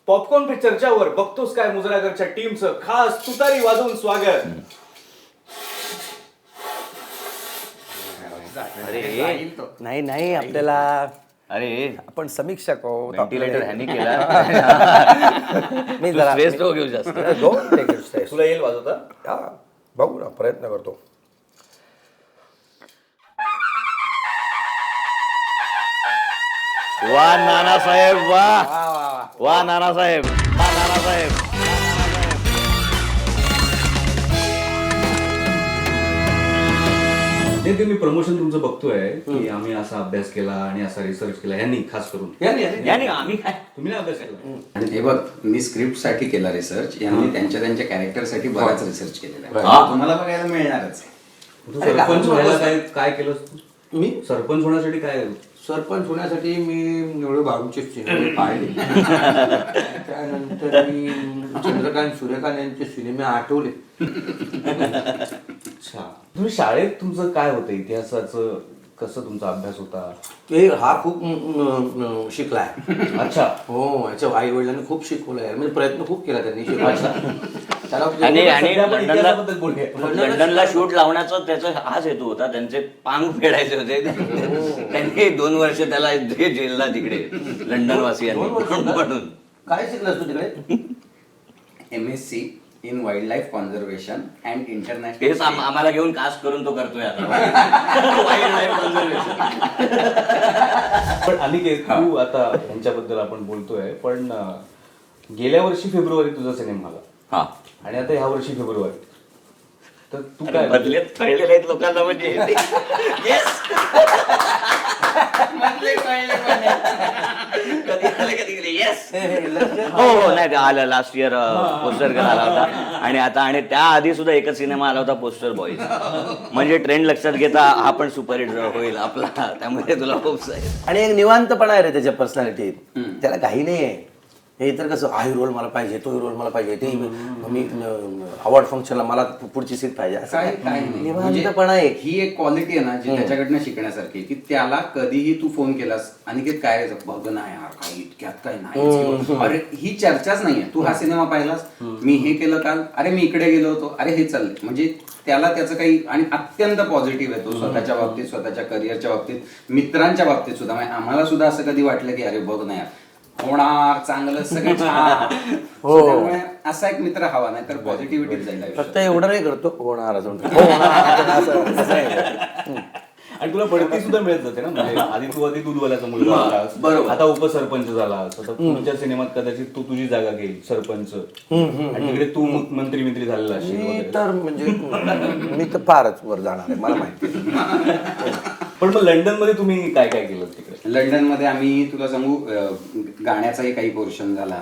Popcorn पे चर्चावर बघतोस काय मुजरागरच्या टीमचं खास तुतारी वाजवून स्वागत. अरे नाही नाही आपल्याला अरे आपण समीक्षक आहोत. व्हेंटिलेटर ह्यानी केला. मी जरा स्ट्रेस नको घेऊ जास्त. Don't take it stress. तुला येईल वाजवता? हा, बघू ना प्रयत्न करतो. वा नानासाहेब वा वा नानासाहेब वा नानासाहेब. ते मी प्रमोशन तुमचं बघतोय की आम्ही असा अभ्यास केला आणि असा रिसर्च केला यांनी खास करून याने आम्ही काय तुम्ही नाही अभ्यास केला. आणि हे बघ मी स्क्रिप्ट साठी केला रिसर्च यांनी त्यांच्या कॅरेक्टर साठी बराच रिसर्च केलेला आहे. तुम्हाला बघायला मिळणारच आहे. तू सरपंच व्हायला काय केलं मी सरपंच होण्यासाठी काय सरपंच होण्यासाठी मी एवढे बाबूचे सिनेमे पाहिले. त्यानंतर मी चंद्रकांत सूर्यकांत यांचे सिनेमे आठवले. अच्छा तुम्ही शाळेत तुमचं काय होतं इतिहासाचं कसं तुमचा अभ्यास होता? ते हा खूप शिकलाय. अच्छा हो याच्या आई वडिलांनी खूप शिकवलंय म्हणजे प्रयत्न खूप केला त्यांनी शिकवायचा. त्याला आणि सध्या आपण इतिहासाबद्दल बोलूया. लंडनला शूट लावण्याचा त्याचा हाच हेतू होता. त्यांचे पांग फेडायचे होते. त्यांनी 2 वर्ष त्याला जेलला तिकडे लंडन वासियांनी म्हणून. काय शिकलास तू तिकडे? MSc in wild life conservation and तेच इंटरनॅशनल. आम्हाला घेऊन कास्ट करून तो करतोय आता. Wild life conservation. पण अनिकेत तू आता यांच्याबद्दल आपण बोलतोय पण गेल्या वर्षी फेब्रुवारी तुझा सिनेमा आला हा आणि आता ह्या वर्षी फेब्रुवारी तर तू काय बदलेत कळलेले आहेत लोकांना म्हणजे Yes! कधी आलं कधी गेले येस. हो हो नाही ते आलं लास्ट इयर पोस्टर गर्ल आला होता आणि त्या आधी सुद्धा एकच सिनेमा आला होता पोस्टर बॉईज. म्हणजे ट्रेंड लक्षात घेता हा पण सुपरहिट होईल आपला. त्यामुळे तुला खूप आणि एक निवांतपणा आहे रे त्याच्या पर्सनॅलिटीत. त्याला काही नाही आहे. हे तर कसं हा रोल मला पाहिजे तो रोल मला पाहिजे ते मी अवॉर्ड फंक्शनला मला पुढची सीट पाहिजे असं काय काय नाही. म्हणजे निवांतपणा आहे. ही एक क्वालिटी आहे ना जी त्याच्याकडनं शिकण्यासारखी आहे, की त्याला कधीही तू फोन केलास अनिकेत काय बघ ना यार काही इतक्यात काय नाही. अरे ही चर्चाच नाहीये. तू हा सिनेमा पाहिलास मी हे केलं काल अरे मी इकडे गेलो होतो अरे हे चाललंय. म्हणजे त्याला त्याचं काही आणि अत्यंत पॉझिटिव्ह आहे तो स्वतःच्या बाबतीत स्वतःच्या करिअरच्या बाबतीत मित्रांच्या बाबतीत सुद्धा. म्हणजे आम्हाला सुद्धा असं कधी वाटलं की अरे बघ ना यार होणार चांगलं सगळं छान. त्यामुळे असा एक मित्र हवा नाही तर पॉझिटिव्हिटी जाईल आयुष्यात. फक्त एवढं नाही करतो होणार असं म्हणतो. होणार असं नाही. आणि तुला बढती सुद्धा मिळत जाते ना. म्हणजे आधी दूधवाल्याचा मुलगा होतास, बरोबर. आता उपसरपंच झालास. आता पुढच्या सिनेमात कदाचित तू तुझी जागा घेईल सरपंच आणि तिकडे तू मंत्री झालेला असेल मी वगैरे. तर म्हणजे मी तर फारच वर जाणार आहे मला माहिती. पण मग लंडन मध्ये तुम्ही काय काय केलं तिकडे? लंडन मध्ये आम्ही तुला सांगू गाण्याचाही काही पोर्शन झाला.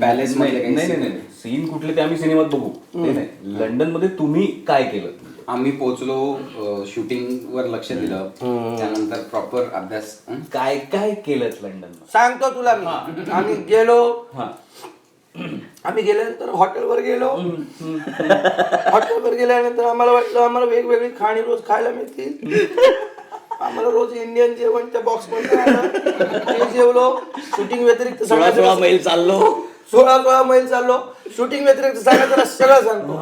पॅलेस मध्ये काही नाही सीन कुठले ते आम्ही सिनेमात बघू. ते नाही लंडन मध्ये तुम्ही काय केलं? आम्ही पोहोचलो शूटिंग वर लक्ष दिलं त्यानंतर प्रॉपर अभ्यास. काय काय केलं लंडन? सांगतो तुला मी. आम्ही गेल्यानंतर हॉटेलवर गेलो. हॉटेलवर गेल्यानंतर आम्हाला वाटलं आम्हाला वेगवेगळी खाणी रोज खायला मिळतील. आम्हाला रोज इंडियन जेवण त्या बॉक्स मध्ये जेवलो. शूटिंग व्यतिरिक्त 16 मैल चाललो. 16 मैल चाललो. शूटिंग व्यतिरिक्त सांगायचं सगळं सांगतो.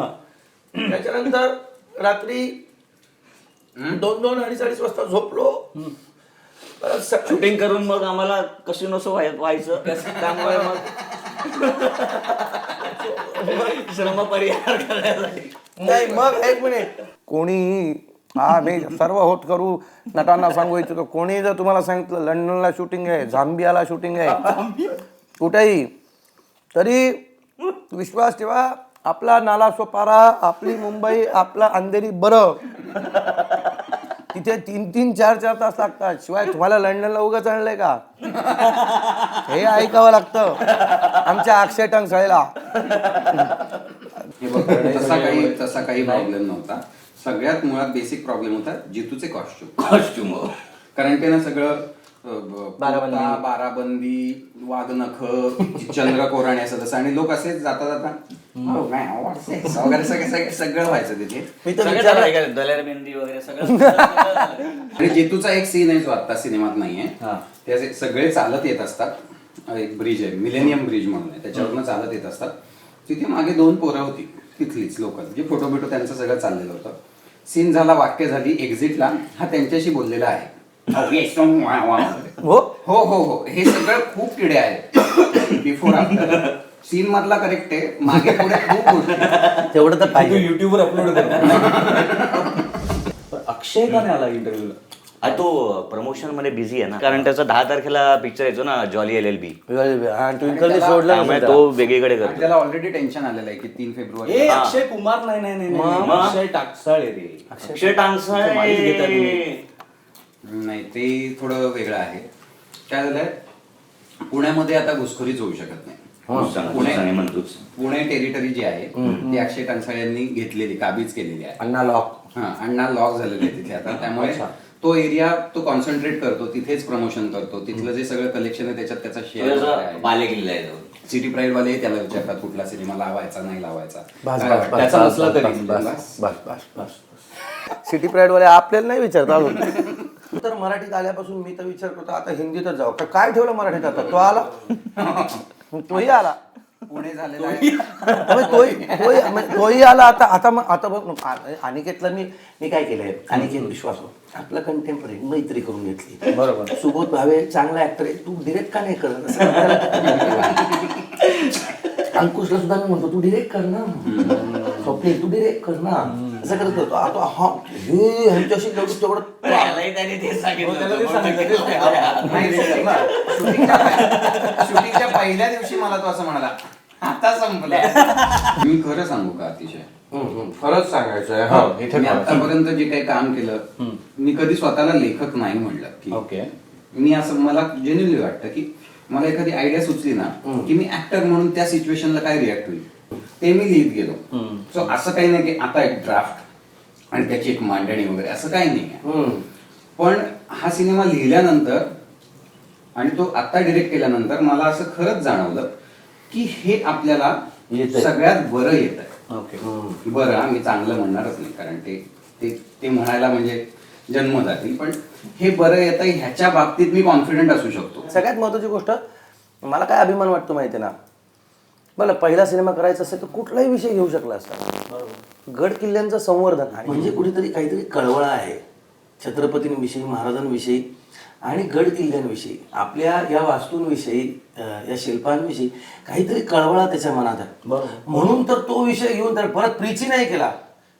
त्याच्यानंतर रात्री 2-2, 2:30 वाजता झोपलो. शूटिंग करून मग आम्हाला कशी नसं व्हायचं त्यामुळे मग श्रम परिहार करण्यासाठी नाही मग 1 मिनिट कोणी हा मी सर्व होत करू नटांना सांगू इच्छितो. कोणी जर तुम्हाला सांगितलं लंडनला शूटिंग आहे झांबियाला शूटिंग आहे कुठेही तरी विश्वास ठेवा. आपला नालासोपारा आपली मुंबई आपला अंधेरी बरं तिथे 3-3, 4-4 तास लागतात. शिवाय तुम्हाला लंडनला उगाच आणलंय का हे ऐकावं लागतं आमच्या अक्षय टंकसाळीला. तसा काही प्रॉब्लेम नव्हता. सगळ्यात मुळात बेसिक प्रॉब्लेम होता जितूचे कॉस्ट्युम. कारण ते ना सगळं बाराबंदी वाघनख चंद्रकोराणे असं तसं आणि लोक असे जाता जाता वगैरे सगळं व्हायचं तिथे. दलेरमेंदी वगैरे सगळं. आणि जितूचा एक सीन आहे जो आता सिनेमात नाहीये. ते असे सगळे चालत येत असतात एक ब्रिज आहे, मिलेनियम ब्रिज म्हणून आहे, त्याच्यावरनं चालत येत असतात. तिथे मागे 2 पोरं होती तिथलीच लोकल, जे फोटो बिटो त्यांचं सगळं चाललेलं होतं. सीन झाला, वाक्य झाली, एक्झिटला हा त्यांच्याशी बोललेला आहे. हो हो हो हो, हे सगळं खूप किडे आहेत. बिफोर आफ्टर सीन मधला करेक्ट आहे, मागे पुढे खूप गोष्टी. तेवढं तर तू पाहिजे. युट्यूबवर अपलोड करतो. अक्षय का नाही आला इंटरव्ह्यूला? तो प्रमोशन मध्ये बिझी आहे ना, कारण त्याचा 10 तारखेला पिक्चर येतो ना, जॉली LLB. ट्विंकलने सोडलं त्यामुळे नसेल तो वेगळीकडे आणि करतो. त्याला ऑलरेडी टेन्शन आलेलं आहे की 3 फेब्रुवारी. ए अक्षय कुमार नाही अक्षय टाकसाळे रे. अक्षय टांगसाळे. माहिती घेता तुम्ही? नाही, ते थोडं वेगळं आहे. काय झालंय, पुण्यामध्ये आता घुसखोरीच होऊ शकत नाही. पुणे टेरिटरी जी आहे ती अक्षय टांगसाळे यांनी घेतलेली, काबीज केलेली आहे. अण्णा लॉक. अण्णा लॉक झालेले आहे तिथे आता. त्यामुळे तो एरिया तो कॉन्सन्ट्रेट करतो, तिथेच प्रमोशन करतो. तिथलं जे सगळं कलेक्शन आहे त्याच्यात त्याचा शेअर. बालेकिल्ला आहे तो. सिटी प्राईड वाले त्याला विचारतात कुठला सिनेमा लावायचा नाही लावायचा. बस काय बस वाटतं? त्याचा बस नसला तरी. बस बस बस बस. सिटी प्राईड वाले आपल्याला नाही विचारता अजून. तर मराठीत आल्यापासून मी तर विचार करतो आता हिंदीतच जाऊ का, काय ठेवलं मराठीत आता. तो आला तोही आला, पुणे झालेला आहे. तोही आला. आता बघ अनिकेतला मी काय केलंय, अनिकेत विश्वास आपला कंटेम्पररी मैत्री करून घेतली. बरोबर. सुबोध भावे चांगला ऍक्टर आहे, तू डिरेक्ट का नाही करत असं अंकुशला सुद्धा मी म्हणतो तू डिरेक्ट कर ना, स्वप्नील तू डिरेक्ट कर ना, असं करत होतो. आता हा हे ह्यांच्याशी तेवढं त्यालाही त्याने तेच सांगितलं होतं. नाही, शूटिंगच्या पहिल्या दिवशी मला तो असं म्हणाला, आता संपलं. मी खरं सांगू का, अतिशय खरंच सांगायचं मी आतापर्यंत जे काही काम केलं, मी कधी स्वतःला लेखक नाही म्हणलं की ओके. मी असं, मला जेन्युइनली वाटतं की मला एखादी आयडिया सुचली ना की मी ऍक्टर म्हणून त्या सिच्युएशनला काय रिॲक्ट होईल ते मी लिहित गेलो. सो असं काही नाही की आता एक ड्राफ्ट आणि त्याची एक मांडणी वगैरे असं काही नाही. पण हा सिनेमा लिहिल्यानंतर आणि तो आता डिरेक्ट केल्यानंतर मला असं खरंच जाणवलं की हे आपल्याला सगळ्यात बरं येत आहे. ओके. बरं, मी चांगलं म्हणणारच नाही, कारण ते म्हणायला म्हणजे जन्म जातील, पण हे बरं येतं ह्याच्या बाबतीत मी कॉन्फिडंट असू शकतो. सगळ्यात महत्वाची गोष्ट मला काय अभिमान वाटतो माहिती ना, मला पहिला सिनेमा करायचा असेल तर कुठलाही विषय घेऊ शकला असता. गड किल्ल्यांचं संवर्धन म्हणजे कुठेतरी काहीतरी कळवळा आहे छत्रपतींविषयी, महाराजांविषयी आणि गड किल्ल्यांविषयी, आपल्या या वास्तूंविषयी, या शिल्पांविषयी काहीतरी कळवळा त्याच्या मनात आहे. म्हणून तर तो विषय घेऊन तर परत प्रीची नाही केला,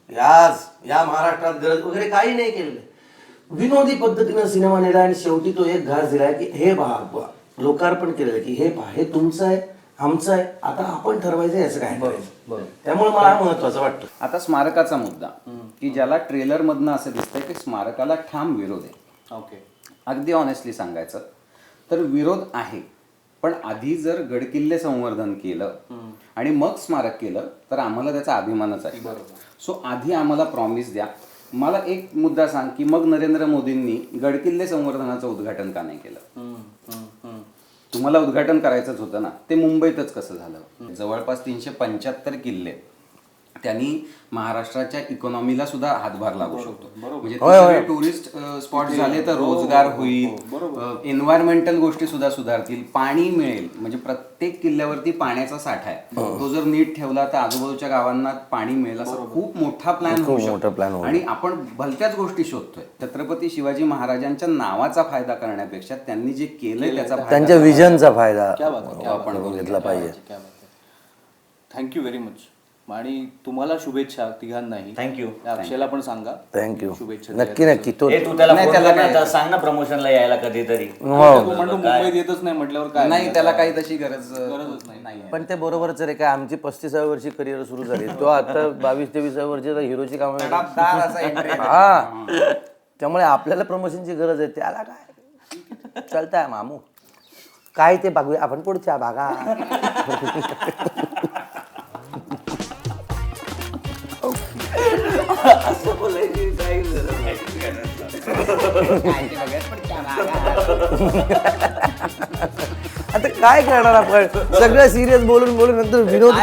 या महाराष्ट्रात गरज वगैरे काही नाही केलेलं. विनोदी पद्धतीनं सिनेमा नेला आणि शेवटी तो एक घास दिलाय की हे पहा, लोकार्पण केलेलं की हे पहा, हे तुमचं आहे, आमचं आहे, आता आपण ठरवायचं याचं काय. त्यामुळे मला महत्वाचं वाटतं. आता स्मारकाचा मुद्दा की ज्याला ट्रेलर मधनं असं दिसतंय की स्मारकाला ठाम विरोध आहे. ओके. अगदी ऑनेस्टली सांगायचं तर विरोध आहे, पण आधी जर गडकिल्ले संवर्धन केलं आणि मग स्मारक केलं तर आम्हाला त्याचा अभिमानच आहे. सो आधी आम्हाला प्रॉमिस द्या. मला एक मुद्दा सांग की मग नरेंद्र मोदींनी गडकिल्ले संवर्धनाचं उद्घाटन का नाही केलं? तुम्हाला उद्घाटन करायचंच होतं ना, ते मुंबईतच कसं झालं? जवळपास 375 किल्ले त्यांनी महाराष्ट्राच्या इकॉनॉमीला सुद्धा हातभार लागू शकतो. म्हणजे टुरिस्ट स्पॉट झाले तर रोजगार होईल, एन्व्हायरमेंटल गोष्टी सुद्धा सुधारतील, पाणी मिळेल. म्हणजे प्रत्येक किल्ल्यावरती पाण्याचा साठा आहे, तो जर नीट ठेवला तर आजूबाजूच्या गावांना पाणी मिळेल. असं खूप मोठा प्लॅन होऊ शकतो. आणि आपण भलत्याच गोष्टी शोधतोय. छत्रपती शिवाजी महाराजांच्या नावाचा फायदा करण्यापेक्षा त्यांनी जे केलंय त्याचा त्यांच्या विजनचा फायदा आपण घेतला पाहिजे. Thank you very much. आणि तुम्हाला शुभेच्छा तिघांनाही. थँक्यू. अक्षयला पण सांगा थँक्यू. शुभेच्छा. नक्की तो तू त्याला phone कर ना, आता सांग ना प्रमोशनला यायला कधीतरी. तो म्हणतो मुंबईत येतच नाही म्हटल्यावर काय नाही, त्याला काही तशी गरजच नाही. पण ते बरोबरच रे, काय आमची 35व्या वर्षी करिअर सुरू झाली, तो आता 22-23व्या वर्षी हिरोची कामं. हा, त्यामुळे आपल्याला प्रमोशनची गरज आहे. त्याला काय चालतंय मामू, काय ते बघूया आपण पुढच्या भागा. आता काय करणार आपण, सगळं सिरियस बोलून नंतर विनोद